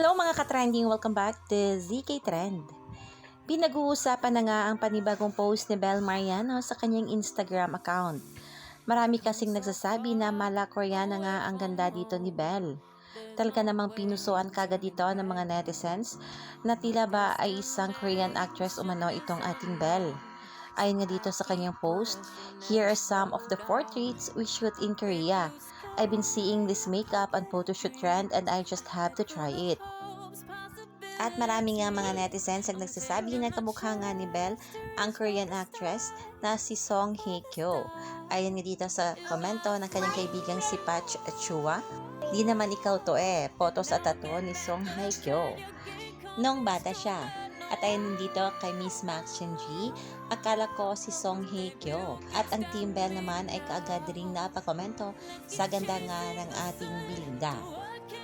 Hello mga ka-trending! Welcome back to ZK Trend. Pinag-uusapan na nga ang panibagong post ni Belle Mariano sa kanyang Instagram account. Marami kasing nagsasabi na mala Koreana nga ang ganda dito ni Belle. Talaga namang pinusuan kagad dito ng mga netizens na tila ba ay isang Korean actress umano itong ating Belle. Ayon nga dito sa kanyang post, here are some of the portraits we shoot in Korea. I've been seeing this makeup and photoshoot trend and I just have to try it. At marami nga mga netizens ang nagsasabi na kamukha nga ni Belle ang Korean actress na si Song Hye Kyo. Ayon nga dito sa komento ng kanyang kaibigang si Patch Chua, di naman ikaw to photos at tattoo ni Song Hye Kyo nung bata siya. At ayon din dito kay Miss Max Chenji, akala ko si Song Hye Kyo. At ang Team Belle naman ay kaagad ring napakomento sa ganda nga ng ating Belinda.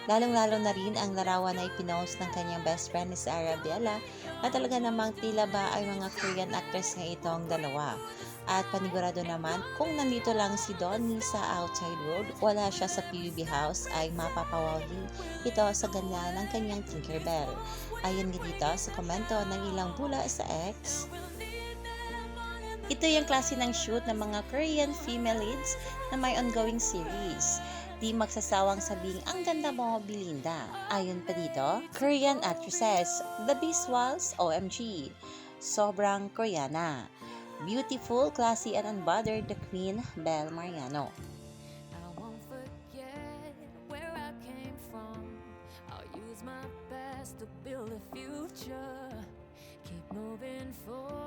Lalong-lalo na rin ang larawan na ipinost ng kanyang best friend ni si Arabella na talaga namang tila ba ay mga Korean actress nga itong dalawa. At panigurado naman, kung nandito lang si Donnie sa outside world, wala siya sa PUB house, ay mapapawaw din ito sa ganda ng kanyang Tinkerbell. Ayon nga dito sa komento ng ilang bula sa X. Ito yung klase ng shoot ng mga Korean female leads na may ongoing series. Di magsasawang sabing ang ganda mo, Belinda. Ayon pa dito, Korean actresses, the visuals, OMG. Sobrang Koreana. Beautiful, classy, and unbothered, the Queen, Belle Mariano. I won't forget where I came from. I'll use my best to build a future. Keep moving forward.